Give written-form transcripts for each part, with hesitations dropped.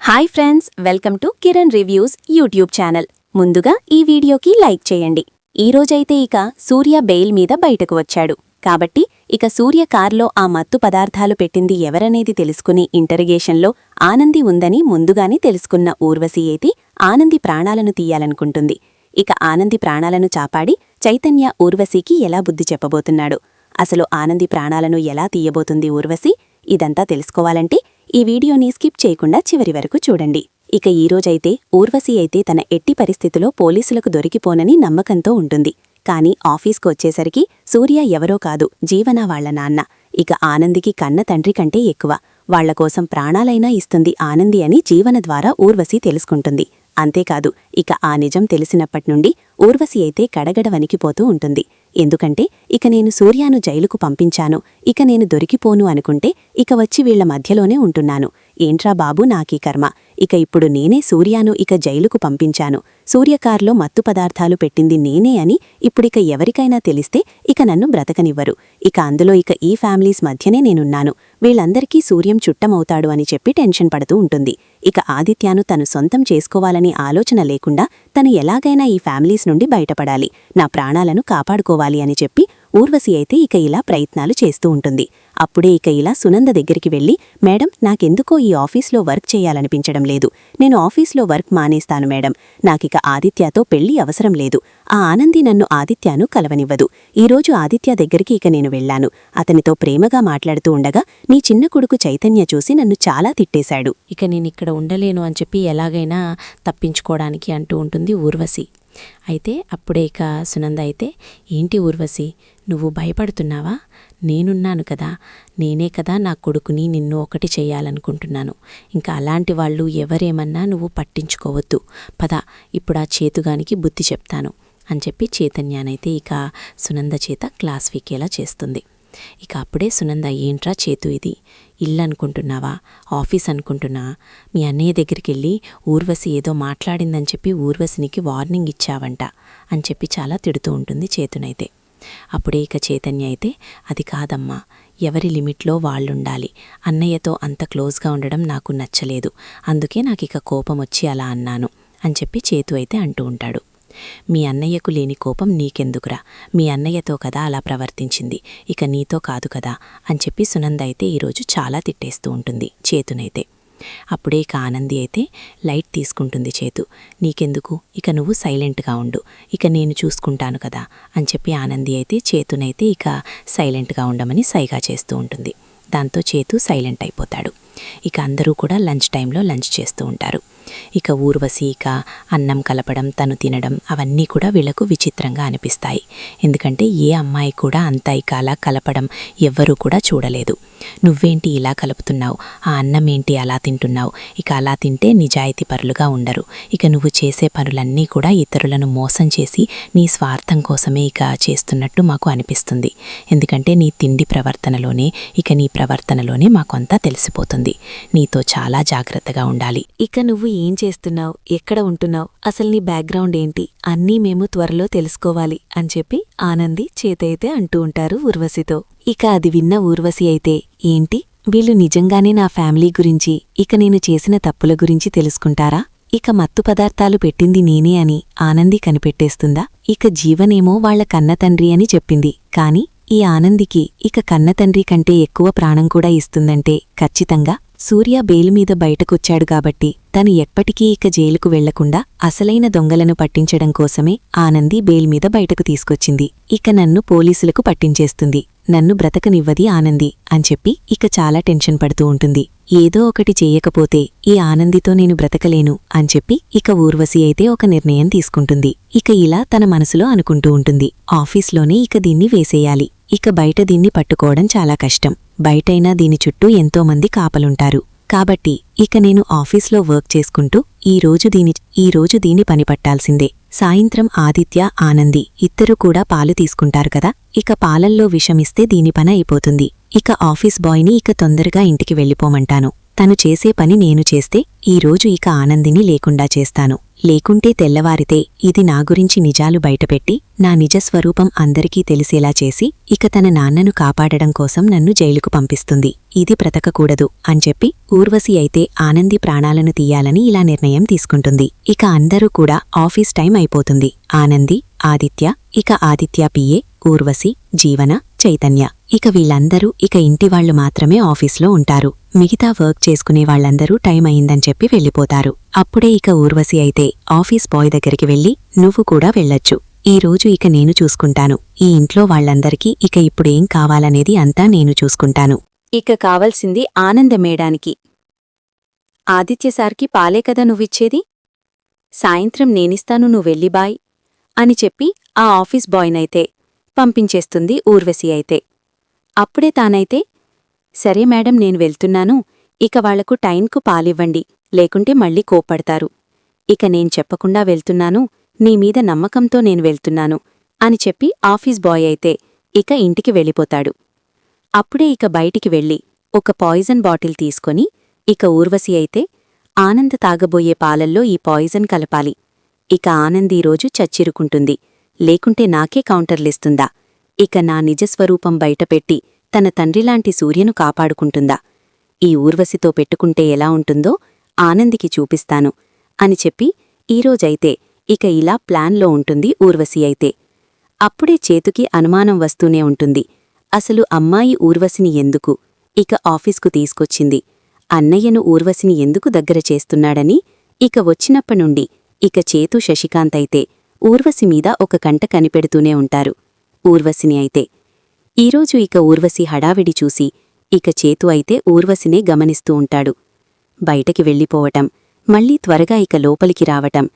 Hi friends, welcome to Kiran reviews YouTube channel. ముందుగా ఈ వీడియోకి లైక్ చేయండి. ఈరోజైతే ఇక సూర్య బెయిల్ మీద బయటకు వచ్చాడు. కాబట్టి ఇక సూర్య కార్లో ఆ మత్తు పదార్థాలు పెట్టింది ఎవరనేది తెలుసుకుని ఇంటరిగేషన్లో ఆనంది ఉందని ముందుగానే తెలుసుకున్న ఊర్వశి అయితే ఆనంది ప్రాణాలను తీయాలనుకుంటుంది. ఇక ఆనంది ప్రాణాలను చాపాడి చైతన్య ఊర్వశికి ఎలా బుద్ధి చెప్పబోతున్నాడు? అసలు ఆనంది ప్రాణాలను ఎలా తీయబోతుంది ఊర్వశి? ఇదంతా తెలుసుకోవాలంటే ఈ వీడియోని స్కిప్ చేయకుండా చివరి వరకు చూడండి. ఇక ఈరోజైతే ఊర్వశి అయితే తన ఎట్టి పరిస్థితిలో పోలీసులకు దొరికిపోనని నమ్మకంతో ఉంటుంది. కాని ఆఫీస్కు వచ్చేసరికి సూర్య ఎవరో కాదు, జీవన వాళ్ల నాన్న. ఇక ఆనందికి కన్న తండ్రి కంటే ఎక్కువ. వాళ్లకోసం ప్రాణాలైనా ఇస్తుంది ఆనంది అని జీవన ద్వారా ఊర్వశి తెలుసుకుంటుంది. అంతేకాదు, ఇక ఆ నిజం తెలిసినప్పట్నుండి ఊర్వశి అయితే గడగడ వణికిపోతూ ఉంటుంది. ఎందుకంటే ఇక నేను సూర్యాను జైలుకు పంపించాను, ఇక నేను దొరికిపోను అనుకుంటే ఇక వచ్చి వీళ్ల మధ్యలోనే ఉంటున్నాను. ఏంట్రా బాబూ నాకీ కర్మ! ఇక ఇప్పుడు నేనే సూర్యాను ఇక జైలుకు పంపించాను, సూర్యకార్లో మత్తు పదార్థాలు పెట్టింది నేనే అని ఇప్పుడిక ఎవరికైనా తెలిస్తే ఇక నన్ను బ్రతకనివ్వరు. ఇక అందులో ఇక ఈ ఫ్యామిలీస్ మధ్యనే నేనున్నాను, వీళ్లందరికీ సూర్యం చుట్టమవుతాడు అని చెప్పి టెన్షన్ పడుతూ ఉంటుంది. ఇక ఆదిత్యాను తను సొంతం చేసుకోవాలని ఆలోచన లేకుండా తను ఎలాగైనా ఈ ఫ్యామిలీస్ నుండి బయటపడాలి, నా ప్రాణాలను కాపాడుకోవాలి అని చెప్పి ఊర్వశి అయితే ఇక ఇలా ప్రయత్నాలు చేస్తూ ఉంటుంది. అప్పుడే ఇక ఇలా సునంద దగ్గరికి వెళ్లి, మేడం, నాకెందుకో ఈ ఆఫీస్లో వర్క్ చేయాలనిపించడం లేదు, నేను ఆఫీస్లో వర్క్ మానేస్తాను మేడం, నాకిక ఆదిత్యతో పెళ్లి అవసరం లేదు, ఆ ఆనంది నన్ను ఆదిత్యను కలవనివ్వదు. ఈరోజు ఆదిత్య దగ్గరికి ఇక నేను వెళ్లాను, అతనితో ప్రేమగా మాట్లాడుతూ ఉండగా నీ చిన్న కొడుకు చైతన్య చూసి నన్ను చాలా తిట్టేశాడు, ఇక నేనిక్కడ ఉండలేను అని చెప్పి ఎలాగైనా తప్పించుకోవడానికి అంటూ ఉంటుంది ఊర్వశి. అయితే అప్పుడే ఇక సునంద అయితే, ఏంటి ఊర్వశి, నువ్వు భయపడుతున్నావా? నేనున్నాను కదా, నేనే కదా నా కొడుకుని నిన్ను ఒకటి చెయ్యాలనుకుంటున్నాను. ఇంకా అలాంటి వాళ్ళు ఎవరేమన్నా నువ్వు పట్టించుకోవద్దు, పద ఇప్పుడు ఆ చేతుగానికి బుద్ధి చెప్తాను అని చెప్పి చైతన్యానైతే ఇక సునంద చేత క్లాస్ వీకేలా చేస్తుంది. ఇక అప్పుడే సునంద, ఏంట్రా చేతు ఇది, ఇల్లు అనుకుంటున్నావా, ఆఫీస్ అనుకుంటున్నా? మీ అన్నయ్య దగ్గరికెళ్ళి ఊర్వశి ఏదో మాట్లాడిందని చెప్పి ఊర్వశినికి వార్నింగ్ ఇచ్చావంట అని చెప్పి చాలా తిడుతూ ఉంటుంది చేతునైతే. అప్పుడే ఇక చైతన్య అయితే, అది కాదమ్మా, ఎవరి లిమిట్లో వాళ్ళుండాలి, అన్నయ్యతో అంత క్లోజ్గా ఉండడం నాకు నచ్చలేదు, అందుకే నాకిక కోపం వచ్చి అలా అన్నాను అని చెప్పి చేతు అయితే అంటూ ఉంటాడు. మీ అన్నయ్యకు లేని కోపం నీకెందుకురా, మీ అన్నయ్యతో కదా అలా ప్రవర్తించింది, ఇక నీతో కాదు కదా అని చెప్పి సునంద అయితే ఈరోజు చాలా తిట్టేస్తూ ఉంటుంది చేతునైతే. అప్పుడే ఇక ఆనంది అయితే లైట్ తీసుకుంటుంది. చేతు, నీకెందుకు, ఇక నువ్వు సైలెంట్గా ఉండు, ఇక నేను చూసుకుంటాను కదా అని చెప్పి ఆనంది అయితే చేతునైతే ఇక సైలెంట్గా ఉండమని సైగా చేస్తూ ఉంటుంది. దాంతో చేతు సైలెంట్ అయిపోతాడు. ఇక అందరూ కూడా లంచ్ టైంలో లంచ్ చేస్తూ ఉంటారు. ఇక ఊర్వశి ఇక అన్నం కలపడం, తను తినడం అవన్నీ కూడా వీళ్లకు విచిత్రంగా అనిపిస్తాయి. ఎందుకంటే ఏ అమ్మాయి కూడా అంత ఇక అలా కలపడం ఎవ్వరూ కూడా చూడలేదు. నువ్వేంటి ఇలా కలుపుతున్నావు, ఆ అన్నం ఏంటి అలా తింటున్నావు, ఇక అలా తింటే నిజాయితీ పరులుగా ఉండరు, ఇక నువ్వు చేసే పనులన్నీ కూడా ఇతరులను మోసం చేసి నీ స్వార్థం కోసమే ఇక చేస్తున్నట్టు మాకు అనిపిస్తుంది. ఎందుకంటే నీ తిండి ప్రవర్తనలోనే, ఇక నీ ప్రవర్తనలోనే మాకంతా తెలిసిపోతుంది. నీతో చాలా జాగ్రత్తగా ఉండాలి. ఇక నువ్వు ఏం చేస్తున్నావు, ఎక్కడ ఉంటున్నావు, అసలు నీ బ్యాక్గ్రౌండ్ ఏంటి అన్నీ మేము త్వరలో తెలుసుకోవాలి అని చెప్పి ఆనంది చేతైతే అంటూ ఉంటారు ఊర్వశితో. ఇక అది విన్న ఊర్వశి అయితే, ఏంటి వీళ్ళు నిజంగానే నా ఫ్యామిలీ గురించి, ఇక నేను చేసిన తప్పుల గురించి తెలుసుకుంటారా? ఇక మత్తు పదార్థాలు పెట్టింది నేనే అని ఆనంది కనిపెట్టేస్తుందా? ఇక జీవనేమో వాళ్ల కన్నతండ్రి అని చెప్పింది, కాని ఈ ఆనందికి ఇక కన్నతండ్రి కంటే ఎక్కువ ప్రాణం కూడా ఇస్తుందంటే ఖచ్చితంగా సూర్య బెయిల్ మీద బయటకొచ్చాడు కాబట్టి తను ఎప్పటికీ ఇక జైలుకు వెళ్లకుండా అసలైన దొంగలను పట్టించడం కోసమే ఆనంది బెయిల్ మీద బయటకు తీసుకొచ్చింది. ఇక నన్ను పోలీసులకు పట్టించేస్తుంది, నన్ను బ్రతకనివ్వది ఆనంది అని చెప్పి ఇక చాలా టెన్షన్ పడుతూ ఉంటుంది. ఏదో ఒకటి చెయ్యకపోతే ఈ ఆనందితో నేను బ్రతకలేను అని చెప్పి ఇక ఊర్వశి అయితే ఒక నిర్ణయం తీసుకుంటుంది. ఇక ఇలా తన మనసులో అనుకుంటూ ఉంటుంది, ఆఫీస్లోనే ఇక దీన్ని వేసేయాలి, ఇక బయట దీన్ని పట్టుకోవడం చాలా కష్టం, బయటైనా దీని చుట్టూ ఎంతోమంది కాపలుంటారు, కాబట్టి ఇక నేను ఆఫీస్లో వర్క్ చేసుకుంటూ ఈ రోజు దీని పని పట్టాల్సిందే. సాయంత్రం ఆదిత్య, ఆనంది ఇద్దరూ కూడా పాలు తీసుకుంటారు కదా, ఇక పాలల్లో విషమిస్తే దీని పని అయిపోతుంది. ఇక ఆఫీస్ బాయ్ని ఇక తొందరగా ఇంటికి వెళ్ళిపోమంటాను, తను చేసే పని నేను చేస్తే ఈరోజు ఇక ఆనందిని లేకుండా చేస్తాను. లేకుంటే తెల్లవారితే ఇది నా గురించి నిజాలు బయటపెట్టి నా నిజస్వరూపం అందరికీ తెలిసేలా చేసి ఇక తన నాన్నను కాపాడడం కోసం నన్ను జైలుకు పంపిస్తుంది. ఇది బ్రతకకూడదు అని చెప్పి ఊర్వశి అయితే ఆనంది ప్రాణాలను తీయాలని ఇలా నిర్ణయం తీసుకుంటుంది. ఇక అందరూ కూడా ఆఫీస్ టైం అయిపోతుంది. ఆనంది, ఆదిత్య, ఇక ఆదిత్య పిఏ, ఊర్వశి, జీవన, చైతన్య ఇక వీళ్ళందరూ ఇక ఇంటివాళ్లు మాత్రమే ఆఫీస్లో ఉంటారు. మిగతా వర్క్ చేసుకునే వాళ్లందరూ టైం అయిందని చెప్పి వెళ్ళిపోతారు. అప్పుడే ఇక ఊర్వశి అయితే ఆఫీస్ బాయ్ దగ్గరికి వెళ్ళి నువ్వు కూడా వెళ్ళొచ్చు. ఈ రోజు ఇక నేను చూసుకుంటాను. ఈ ఇంట్లో వాళ్లందరికీ ఇక ఇప్పుడేం కావాలనేది అంతా నేను చూసుకుంటాను. ఇక కావలసింది ఆనందమేడానికి. ఆదిత్య సార్కి పాలే కదా నువ్విచ్చేది? సాయంత్రం నేనిస్తాను, నువ్వెళ్ళి బాయ్ అని చెప్పి ఆ ఆఫీస్ బాయ్నైతే పంపించేస్తుంది ఊర్వశి అయితే. అప్పుడే తానైతే సరే మేడం నేను వెళ్తున్నాను, ఇక వాళ్లకు టైంకు పాలివ్వండి, లేకుంటే మళ్ళీ కోప్పడతారు. ఇక నేను చెప్పకుండా వెళ్తున్నాను, నీమీద నమ్మకంతో నేను వెళ్తున్నాను అని చెప్పి ఆఫీస్ బాయ్ అయితే ఇక ఇంటికి వెళ్ళిపోతాడు. అప్పుడే ఇక బయటికి వెళ్ళి ఒక పాయిజన్ బాటిల్ తీసుకొని ఇక ఊర్వశి అయితే ఆనంద్ తాగబోయే పాలల్లో ఈ పాయిజన్ కలపాలి. ఇక ఆనంద్ ఈరోజు చచ్చిరుకుంటుంది, లేకుంటే నాకే కౌంటర్లిస్తుందా? ఇక నా నిజస్వరూపం బయటపెట్టి తన తండ్రిలాంటి సూర్యను కాపాడుకుంటుందా? ఈ ఊర్వశితో పెట్టుకుంటే ఎలా ఉంటుందో ఆనందికి చూపిస్తాను అని చెప్పి ఈరోజైతే ఇక ఇలా ప్లాన్లో ఉంటుంది ఊర్వశి అయితే. అప్పుడే చేతుకి అనుమానం వస్తూనే ఉంటుంది. అసలు అమ్మాయి ఊర్వశిని ఎందుకు ఇక ఆఫీస్కు తీసుకొచ్చింది? అన్నయ్యను ఊర్వశిని ఎందుకు దగ్గర చేస్తున్నాడని ఇక వచ్చినప్పనుండి ఇక చేతు శశికాంత్ అయితే ఊర్వశి మీద ఒక కంట కనిపెడుతూనే ఉంటారు. ఊర్వశిని అయితే ఈరోజు ఇక ఊర్వశి హడావిడి చూసి ఇక చేతు అయితే ఊర్వశినే గమనిస్తూ ఉంటాడు. బయటకి వెళ్ళిపోవటం, మళ్ళీ త్వరగా ఇక లోపలికి రావటం,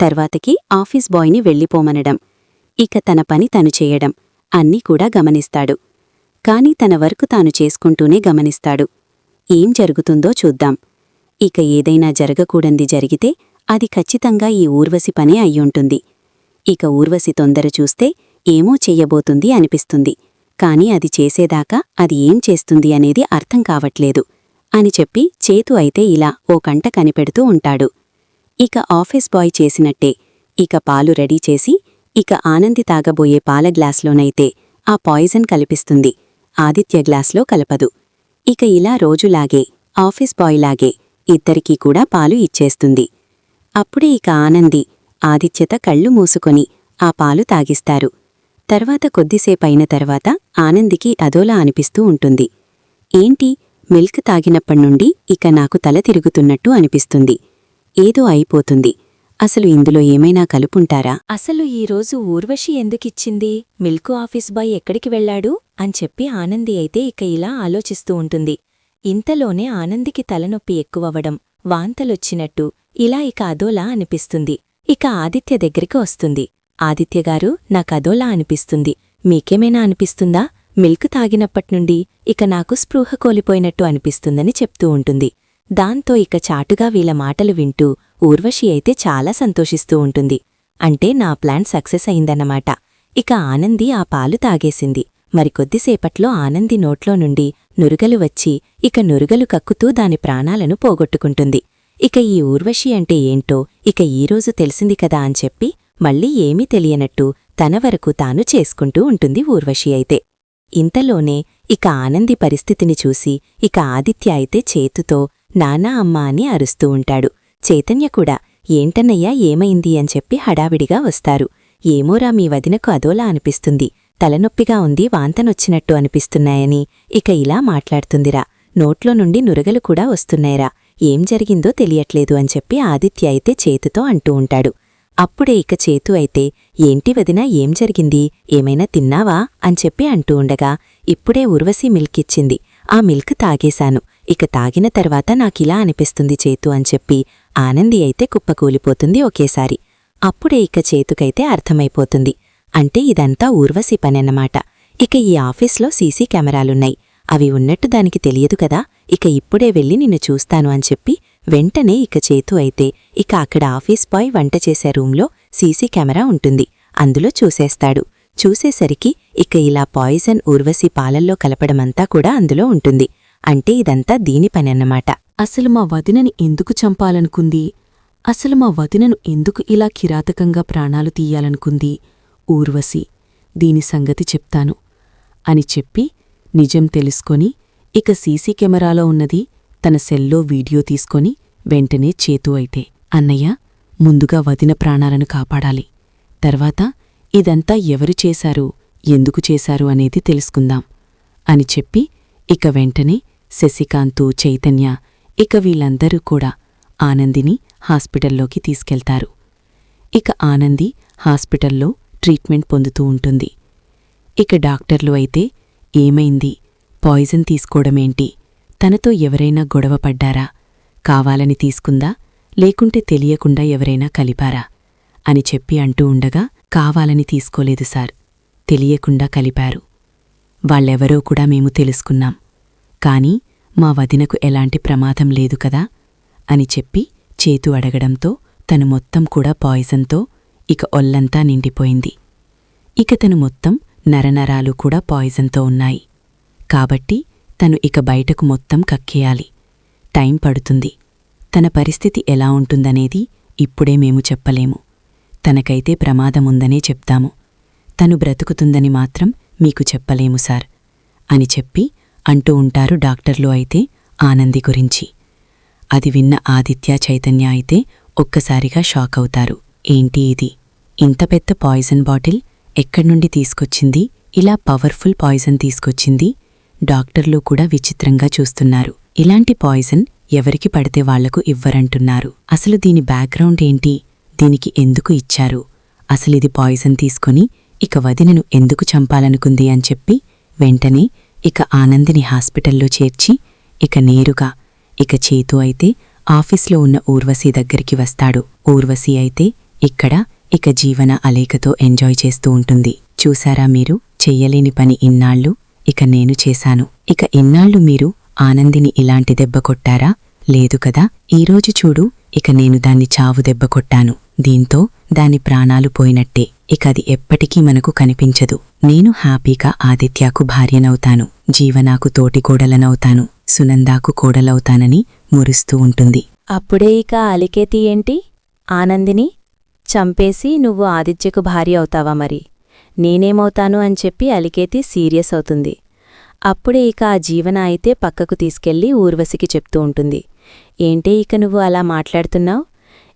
తర్వాతకి ఆఫీస్ బాయ్ని వెళ్ళిపోమనడం, ఇక తన పని తను చేయడం అన్నీ కూడా గమనిస్తాడు. కాని తన వర్క్ తాను చేసుకుంటూనే గమనిస్తాడు. ఏం జరుగుతుందో చూద్దాం. ఇక ఏదైనా జరగకూడంది జరిగితే అది ఖచ్చితంగా ఈ ఊర్వశి పనే అయ్యుంటుంది. ఇక ఊర్వశి తొందర చూస్తే ఏమో చెయ్యబోతుంది అనిపిస్తుంది. కాని అది చేసేదాకా అది ఏం చేస్తుంది అనేది అర్థం కావట్లేదు అని చెప్పి చేతు అయితే ఇలా ఓ కంట కనిపెడుతూ ఉంటాడు. ఇక ఆఫీస్ బాయ్ చేసినట్టే ఇక పాలు రెడీ చేసి ఇక ఆనంది తాగబోయే పాల గ్లాస్లోనైతే ఆ పాయిజన్ కలిపిస్తుంది. ఆదిత్య గ్లాస్లో కలపదు. ఇక ఇలా రోజులాగే ఆఫీస్ బాయ్లాగే ఇద్దరికీ కూడా పాలు ఇచ్చేస్తుంది. అప్పుడే ఇక ఆనంది, ఆదిత్యత కళ్ళు మూసుకొని ఆ పాలు తాగిస్తారు. తర్వాత కొద్దిసేపైన తర్వాత ఆనందికి అదోలా అనిపిస్తూ ఉంటుంది. ఏంటి, మిల్క్ తాగినప్పణ్నుండి ఇక నాకు తల తిరుగుతున్నట్టు అనిపిస్తుంది. ఏదో అయిపోతుంది. అసలు ఇందులో ఏమైనా కలుపుంటారా? అసలు ఈరోజు ఊర్వశి ఎందుకిచ్చింది? మిల్కు ఆఫీస్ బాయ్ ఎక్కడికి వెళ్లాడు అని చెప్పి ఆనంది అయితే ఇక ఇలా ఆలోచిస్తూ ఉంటుంది. ఇంతలోనే ఆనందికి తలనొప్పి ఎక్కువవడం, వాంతలొచ్చినట్టు ఇలా ఇక అదోలా అనిపిస్తుంది. ఇక ఆదిత్య దగ్గరికి వస్తుంది. ఆదిత్యగారు, నాకదోలా అనిపిస్తుంది, మీకేమైనా అనిపిస్తుందా? మిల్క్ తాగినప్పట్నుండి ఇక నాకు స్పృహ కోల్పోయినట్టు అనిపిస్తుందని చెప్తూ ఉంటుంది. దాంతో ఇక చాటుగా వీళ్ళ మాటలు వింటూ ఊర్వశి అయితే చాలా సంతోషిస్తూ ఉంటుంది. అంటే నా ప్లాన్ సక్సెస్ అయిందన్నమాట. ఇక ఆనంది ఆ పాలు తాగేసింది. మరికొద్దిసేపట్లో ఆనంది నోట్లో నుండి నురుగలు వచ్చి ఇక నురుగలు కక్కుతూ దాని ప్రాణాలను పోగొట్టుకుంటుంది. ఇక ఈ ఊర్వశి అంటే ఏంటో ఇక ఈరోజు తెలిసింది కదా అని చెప్పి మళ్ళీ ఏమీ తెలియనట్టు తన వరకు తాను చేసుకుంటూ ఉంటుంది ఊర్వశి అయితే. ఇంతలోనే ఇక ఆనంది పరిస్థితిని చూసి ఇక ఆదిత్య అయితే చేతుతో నానా అమ్మా అని అరుస్తూ ఉంటాడు. చైతన్య కూడా ఏంటన్నయ్యా ఏమైంది అని చెప్పి హడావిడిగా వస్తారు. ఏమోరా మీ వదినకు అదోలా అనిపిస్తుంది, తలనొప్పిగా ఉంది, వాంతనొచ్చినట్టు అనిపిస్తున్నాయని ఇక ఇలా మాట్లాడుతుందిరా. నోట్లో నుండి నురగలు కూడా వస్తున్నాయిరా, ఏం జరిగిందో తెలియట్లేదు అని చెప్పి ఆదిత్య అయితే చేతుతో అంటూ ఉంటాడు. అప్పుడే ఇక చేతు అయితే ఏంటి వదినా ఏం జరిగింది, ఏమైనా తిన్నావా అని చెప్పి అంటూ ఉండగా ఇప్పుడే ఊర్వశి మిల్క్ ఇచ్చింది, ఆ మిల్క్ తాగేశాను, ఇక తాగిన తర్వాత నాకిలా అనిపిస్తుంది చేతు అని చెప్పి ఆనంది అయితే కుప్పకూలిపోతుంది ఒకేసారి. అప్పుడే ఇక చేతుకైతే అర్థమైపోతుంది, అంటే ఇదంతా ఊర్వశి పనన్నమాట. ఇక ఈ ఆఫీస్లో సీసీ కెమెరాలున్నాయి, అవి ఉన్నట్టు దానికి తెలియదు కదా, ఇక ఇప్పుడే వెళ్ళి నిన్ను చూస్తాను అని చెప్పి వెంటనే ఇక చేతు అయితే ఇక అక్కడ ఆఫీస్ బాయ్ వంట చేసే రూంలో సీసీ కెమెరా ఉంటుంది, అందులో చూసేస్తాడు. చూసేసరికి ఇక ఇలా పాయిజన్ ఊర్వశి పాలల్లో కలపడమంతా కూడా అందులో ఉంటుంది. అంటే ఇదంతా దీని పనన్నమాట. అసలు మా వదినని ఎందుకు చంపాలనుకుంది? అసలు మా వదినను ఎందుకు ఇలా కిరాతకంగా ప్రాణాలు తీయాలనుకుంది ఊర్వశి? దీని సంగతి చెప్తాను అని చెప్పి నిజం తెలుసుకొని ఇక సీసీ కెమెరాలో ఉన్నది తన సెల్లో వీడియో తీసుకొని వెంటనే చేతు అయితే, అన్నయ్య, ముందుగా వదిన ప్రాణాలను కాపాడాలి. తర్వాత ఇదంతా ఎవరు చేశారు, ఎందుకు చేశారు అనేది తెలుసుకుందాం అని చెప్పి ఇక వెంటనే శశికాంతు, చైతన్య ఇక వీళ్ళందరూ కూడా ఆనందిని హాస్పిటల్లోకి తీసుకెళ్తారు. ఇక ఆనంది హాస్పిటల్లో ట్రీట్మెంట్ పొందుతూ ఉంటుంది. ఇక డాక్టర్లు అయితే, ఏమైంది, పాయిజన్ తీసుకోవడమేంటి, తనతో ఎవరైనా గొడవ పడ్డారా, కావాలని తీసుకుందా, లేకుంటే తెలియకుండా ఎవరైనా కలిపారా అని చెప్పి అంటూ ఉండగా, కావాలని తీసుకోలేదు సార్, తెలియకుండా కలిపారు. వాళ్ళెవరో కూడా మేము తెలుసుకున్నాం. కాని మా వదినకు ఎలాంటి ప్రమాదం లేదు కదా అని చెప్పి చేతు అడగడంతో తను మొత్తం కూడా పాయిజన్తో ఇక ఒళ్లంతా నిండిపోయింది. ఇక తను మొత్తం నరనరాలు కూడా పాయిజన్తో ఉన్నాయి. కాబట్టి తను ఇక బయటకు మొత్తం కక్కేయాలి. టైం పడుతుంది. తన పరిస్థితి ఎలా ఉంటుందనేది ఇప్పుడే మేము చెప్పలేము. తనకైతే ప్రమాదముందనే చెప్తాము. తను బ్రతుకుతుందని మాత్రం మీకు చెప్పలేము సార్ అని చెప్పి అంటూ ఉంటారు డాక్టర్లు అయితే ఆనంది గురించి. అది విన్న ఆదిత్య, చైతన్య అయితే ఒక్కసారిగా షాక్ అవుతారు. ఏంటి ఇది, ఇంత పెద్ద పాయిజన్ బాటిల్ ఎక్కడ్నుండి తీసుకొచ్చింది, ఇలా పవర్ఫుల్ పాయిజన్ తీసుకొచ్చింది? డాక్టర్లు కూడా విచిత్రంగా చూస్తున్నారు. ఇలాంటి పాయిజన్ ఎవరికి పడితే వాళ్లకు ఇవ్వరంటున్నారు. అసలు దీని బ్యాక్గ్రౌండ్ ఏంటి, దీనికి ఎందుకు ఇచ్చారు, అసలిది పాయిజన్ తీసుకొని ఇక వదినను ఎందుకు చంపాలనుకుంది అని చెప్పి వెంటనే ఇక ఆనందిని హాస్పిటల్లో చేర్చి ఇక నేరుగా ఇక చేతు అయితే ఆఫీస్లో ఉన్న ఊర్వశి దగ్గరికి వస్తాడు. ఊర్వశి అయితే ఇక్కడ ఇక జీవన అలేకతో ఎంజాయ్ చేస్తూ ఉంటుంది. చూశారా మీరు, చెయ్యలేని పని ఇన్నాళ్ళు ఇక నేను చేశాను. ఇక ఇన్నాళ్ళు మీరు ఆనందిని ఇలాంటి దెబ్బ కొట్టారా? లేదు కదా. ఈరోజు చూడు, ఇక నేను దాన్ని చావు దెబ్బ కొట్టాను. దీంతో దాని ప్రాణాలు పోయినట్టే. ఇక అది ఎప్పటికీ మనకు కనిపించదు. నేను హ్యాపీగా ఆదిత్యకు భార్యనవుతాను, జీవనాకు తోటికోడలనవుతాను, సునందాకు కోడలవుతానని మురుస్తూ ఉంటుంది. అప్పుడే ఇక అలికేతి ఏంటి, ఆనందిని చంపేసి నువ్వు ఆదిత్యకు భార్య అవుతావా మరి, నేనేమవుతాను అని చెప్పి అలికేతి సీరియస్ అవుతుంది. అప్పుడే ఇక ఆ జీవన అయితే పక్కకు తీసుకెళ్లి ఊర్వశికి చెప్తూ ఉంటుంది. ఏంటే ఇక నువ్వు అలా మాట్లాడుతున్నావు,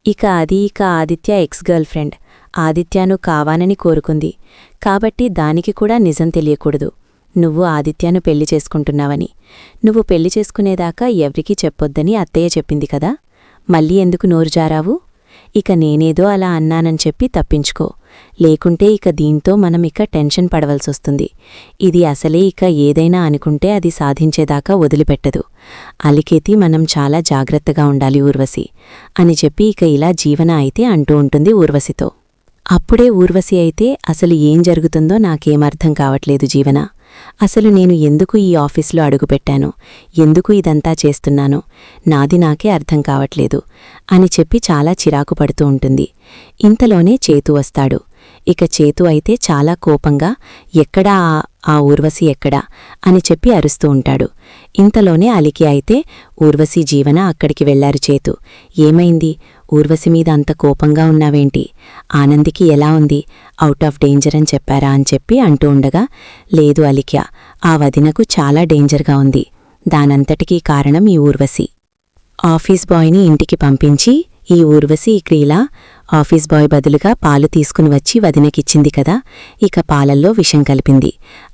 ఇక అది ఇక ఆదిత్య ఎక్స్ గర్ల్ ఫ్రెండ్, ఆదిత్యను కావానని కోరుకుంది, కాబట్టి దానికి కూడా నిజం తెలియకూడదు. నువ్వు ఆదిత్యను పెళ్లి చేసుకుంటున్నావని, నువ్వు పెళ్లి చేసుకునేదాకా ఎవరికీ చెప్పొద్దని అత్తయ్య చెప్పింది కదా, మళ్ళీ ఎందుకు నోరు జారావు? ఇక నేనేదో అలా అన్నానని చెప్పి తప్పించుకో, లేకుంటే ఇక దీంతో మనం ఇక టెన్షన్ పడవలసొస్తుంది. ఇది అసలే ఇక ఏదైనా అనుకుంటే అది సాధించేదాకా వదిలిపెట్టదు. అలికేతి మనం చాలా జాగ్రత్తగా ఉండాలి ఊర్వశి అని చెప్పి ఇక ఇలా జీవన అయితే అంటూ ఉంటుంది ఊర్వశితో. అప్పుడే ఊర్వశి అయితే, అసలు ఏం జరుగుతుందో నాకేమర్థం కావట్లేదు జీవన, అసలు నేను ఎందుకు ఈ ఆఫీస్లో అడుగుపెట్టానో, ఎందుకు ఇదంతా చేస్తున్నానో నాది నాకే అర్థం కావట్లేదు అని చెప్పి చాలా చిరాకు పడుతూ ఉంటుంది. ఇంతలోనే చేతు వస్తాడు. ఇక చేతు అయితే చాలా కోపంగా, ఎక్కడా ఆ ఊర్వశి ఎక్కడా అని చెప్పి అరుస్తూ ఉంటాడు. ఇంతలోనే అలికి అయితే, ఊర్వశి, జీవన అక్కడికి వెళ్లారు. చేతు, ఏమైంది, ఊర్వశి మీద అంత కోపంగా ఉన్నావేంటి, ఆనందికి ఎలా ఉంది, అవుట్ ఆఫ్ డేంజర్ అని చెప్పారా అని చెప్పి అంటూ ఉండగా, లేదు అలిక్య, ఆ వదినకు చాలా డేంజర్గా ఉంది, దానంతటికీ కారణం ఈ ఊర్వశి. ఆఫీస్ బాయ్ని ఇంటికి పంపించి ఈ ఊర్వశి ఇక్కడ ఇలా ఆఫీస్ బాయ్ బదులుగా పాలు తీసుకుని వచ్చి వదినకిచ్చింది కదా, ఇక పాలల్లో విషం కలిపింది.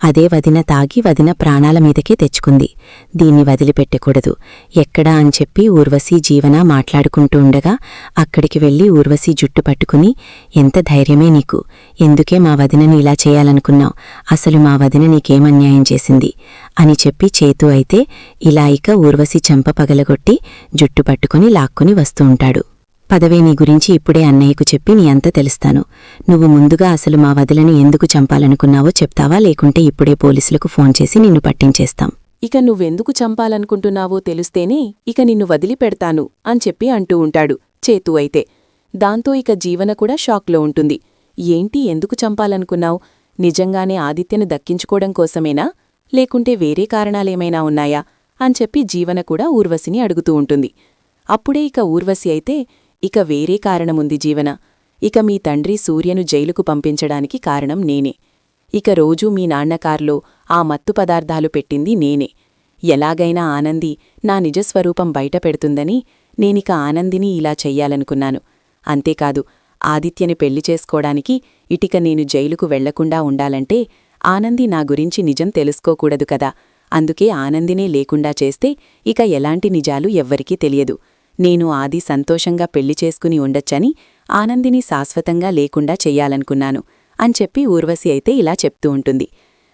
అదే వదిన తాగి వదిన ప్రాణాల మీదకే తెచ్చుకుంది. దీన్ని వదిలిపెట్టకూడదు, ఎక్కడా అని చెప్పి ఊర్వశి, జీవన మాట్లాడుకుంటూ ఉండగా అక్కడికి వెళ్లి ఊర్వశి జుట్టు పట్టుకుని, ఎంత ధైర్యమే నీకు, ఎందుకే మా వదినని ఇలా చేయాలనుకున్నావు, అసలు మా వదిన నీకేమన్యాయం చేసింది అని చెప్పి చేతు అయితే ఇలా ఇక ఊర్వశి చెంప పగలగొట్టి జుట్టు పట్టుకుని లాక్కుని వస్తూ ఉంటాడు. పదవే, నీ గురించి ఇప్పుడే అన్నయ్యకు చెప్పి నీ అంతా తెలుస్తాను. నువ్వు ముందుగా అసలు మా వదిలను ఎందుకు చంపాలనుకున్నావో చెప్తావా, లేకుంటే ఇప్పుడే పోలీసులకు ఫోన్ చేసి నిన్ను పట్టించేస్తాం. ఇక నువ్వెందుకు చంపాలనుకుంటున్నావో తెలుస్తేనే ఇక నిన్ను వదిలిపెడతాను అని చెప్పి అంటూ ఉంటాడు చేతు అయితే. దాంతో ఇక జీవన కూడా షాక్లో ఉంటుంది. ఏంటి, ఎందుకు చంపాలనుకున్నావు, నిజంగానే ఆదిత్యను దక్కించుకోవడం కోసమేనా, లేకుంటే వేరే కారణాలేమైనా ఉన్నాయా అని చెప్పి జీవన కూడా ఊర్వశిని అడుగుతూ ఉంటుంది. అప్పుడే ఇక ఊర్వశి అయితే, ఇక వేరే కారణముంది జీవన. ఇక మీ తండ్రి సూర్యను జైలుకు పంపించడానికి కారణం నేనే. ఇక రోజూ మీ నాన్న కార్లో ఆ మత్తు పదార్థాలు పెట్టింది నేనే. ఎలాగైనా ఆనంది నా నిజస్వరూపం బయటపెడుతుందని నేనిక ఆనందిని ఇలా చెయ్యాలనుకున్నాను. అంతేకాదు, ఆదిత్యని పెళ్లి చేసుకోవడానికి ఇటిక నేను జైలుకు వెళ్లకుండా ఉండాలంటే ఆనంది నా గురించి నిజం తెలుసుకోకూడదు కదా. అందుకే ఆనందినే లేకుండా చేస్తే ఇక ఎలాంటి నిజాలు ఎవ్వరికీ తెలియదు. నేను ఆది సంతోషంగా పెళ్లి చేసుకుని ఉండొచ్చని ఆనందిని శాశ్వతంగా లేకుండా చెయ్యాలనుకున్నాను అని చెప్పి ఊర్వశి అయితే ఇలా చెప్తూ ఉంటుంది.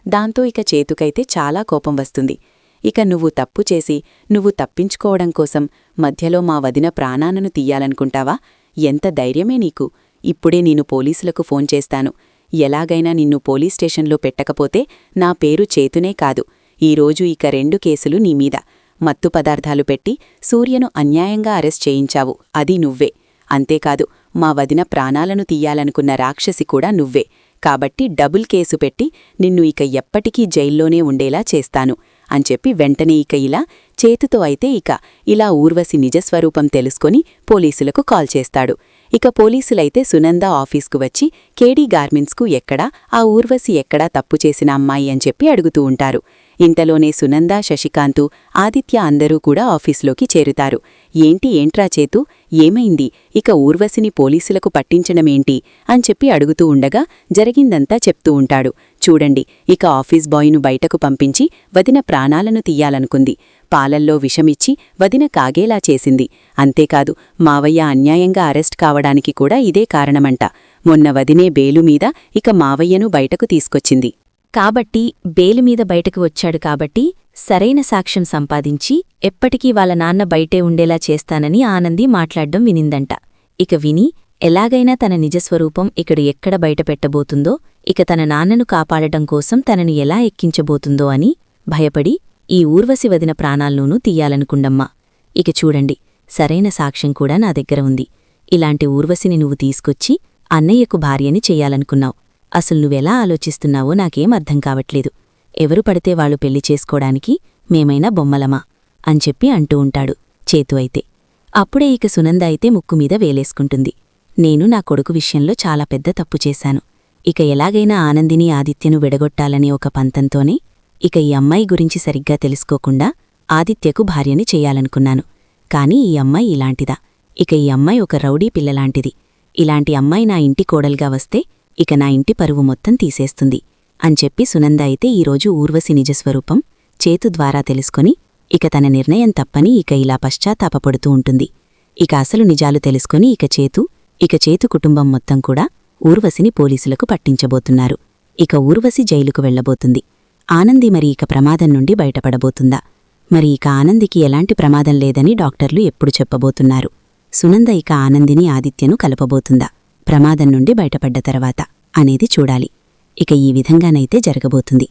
దాంతో ఇక చేతుకైతే చాలా కోపం వస్తుంది. ఇక నువ్వు తప్పు చేసి నువ్వు తప్పించుకోవడం కోసం మధ్యలో మా వదిన ప్రాణాలను తీయాలనుకుంటావా? ఎంత ధైర్యమే నీకు? ఇప్పుడే నేను పోలీసులకు ఫోన్ చేస్తాను. ఎలాగైనా నిన్ను పోలీస్ స్టేషన్లో పెట్టకపోతే నా పేరు చేతునే కాదు. ఈరోజు ఇక 2 కేసులు నీమీద. మత్తు పదార్థాలు పెట్టి సూర్యను అన్యాయంగా అరెస్ట్ చేయించావు, అది నువ్వే. అంతేకాదు, మా వదిన ప్రాణాలను తీయాలనుకున్న రాక్షసి కూడా నువ్వే. కాబట్టి డబుల్ కేసు పెట్టి నిన్ను ఇక ఎప్పటికీ జైల్లోనే ఉండేలా చేస్తాను అని చెప్పి వెంటనే ఇక ఇలా చేతుతో అయితే ఇలా ఊర్వశి నిజస్వరూపం తెలుసుకొని పోలీసులకు కాల్ చేస్తాడు. ఇక పోలీసులైతే సునంద ఆఫీస్కు వచ్చి కేడీ గార్మెంట్స్కు ఎక్కడా ఆ ఊర్వశి ఎక్కడా తప్పు చేసిన అమ్మాయి అని చెప్పి అడుగుతూ ఉంటారు. ఇంతలోనే సునంద, శశికాంతు, ఆదిత్య అందరూ కూడా ఆఫీస్లోకి చేరుతారు. ఏంట్రా చేతు, ఏమైంది? ఇక ఊర్వశిని పోలీసులకు పట్టించడమేంటి అని చెప్పి అడుగుతూ ఉండగా జరిగిందంతా చెప్తూ ఉంటాడు. చూడండి, ఇక ఆఫీస్ బాయ్ను బయటకు పంపించి వదిన ప్రాణాలను తీయాలనుకుంది. పాలల్లో విషమిచ్చి వదిన కాగేలా చేసింది. అంతేకాదు, మావయ్య అన్యాయంగా అరెస్ట్ కావడానికి కూడా ఇదే కారణమంట. మొన్న వదినే బేలుమీద ఇక మావయ్యను బయటకు తీసుకొచ్చింది. కాబట్టి బేలుమీద బయటకు వచ్చాడు కాబట్టి సరైన సాక్ష్యం సంపాదించి ఎప్పటికీ వాళ్ళ నాన్న బయటే ఉండేలా చేస్తానని ఆనంది మాట్లాడ్డం వినిందంట. ఇక విని ఎలాగైనా తన నిజస్వరూపం ఎక్కడ బయటపెట్టబోతుందో, ఇక తన నాన్నను కాపాడటం కోసం తనను ఎలా ఎక్కించబోతుందో అని భయపడి ఈ ఊర్వశి వదిన ప్రాణాల్లోనూ తీయాలనుకుండమ్మా. ఇక చూడండి, సరైన సాక్ష్యం కూడా నా దగ్గర ఉంది. ఇలాంటి ఊర్వశిని నువ్వు తీసుకొచ్చి అన్నయ్యకు భార్యని చెయ్యాలనుకున్నావు. అసలు నువ్వెలా ఆలోచిస్తున్నావో నాకేం అర్థం కావట్లేదు. ఎవరు పడితే వాళ్ళు పెళ్లి చేసుకోడానికి మేమైనా బొమ్మలమా అని చెప్పి అంటూ ఉంటాడు చేతు అయితే. అప్పుడే ఇక సునంద అయితే ముక్కుమీద వేలేసుకుంటుంది. నేను నా కొడుకు విషయంలో చాలా పెద్ద తప్పు చేశాను. ఇక ఎలాగైనా ఆనందిని, ఆదిత్యను విడగొట్టాలనే ఒక పంతంతోనే ఇక ఈ అమ్మాయి గురించి సరిగ్గా తెలుసుకోకుండా ఆదిత్యకు భార్యని చెయ్యాలనుకున్నాను. కాని ఈ అమ్మాయి ఇలాంటిదా? ఇక ఈ అమ్మాయి ఒక రౌడీ పిల్లలాంటిది. ఇలాంటి అమ్మాయి నా ఇంటి కోడలుగా వస్తే ఇక నా ఇంటి పరువు మొత్తం తీసేస్తుంది అని చెప్పి సునంద అయితే ఈరోజు ఊర్వశి నిజస్వరూపం చేతు ద్వారా తెలుసుకొని ఇక తన నిర్ణయం తప్పని ఇక ఇలా పశ్చాత్తాపపడుతూ ఉంటుంది. ఇక అసలు నిజాలు తెలుసుకొని ఇక చేతు కుటుంబం మొత్తం కూడా ఊర్వశిని పోలీసులకు పట్టించబోతున్నారు. ఇక ఊర్వశి జైలుకు వెళ్లబోతుంది. ఆనంది మరి ఇక ప్రమాదం నుండి బయటపడబోతుందా? మరి ఇక ఆనందికి ఎలాంటి ప్రమాదం లేదని డాక్టర్లు ఎప్పుడు చెప్పబోతున్నారు? సునంద ఇక ఆనందిని, ఆదిత్యను కలపబోతుందా ప్రమాదం నుండి బయటపడ్డ తర్వాత అనేది చూడాలి. ఇక ఈ విధంగానైతే జరగబోతుంది.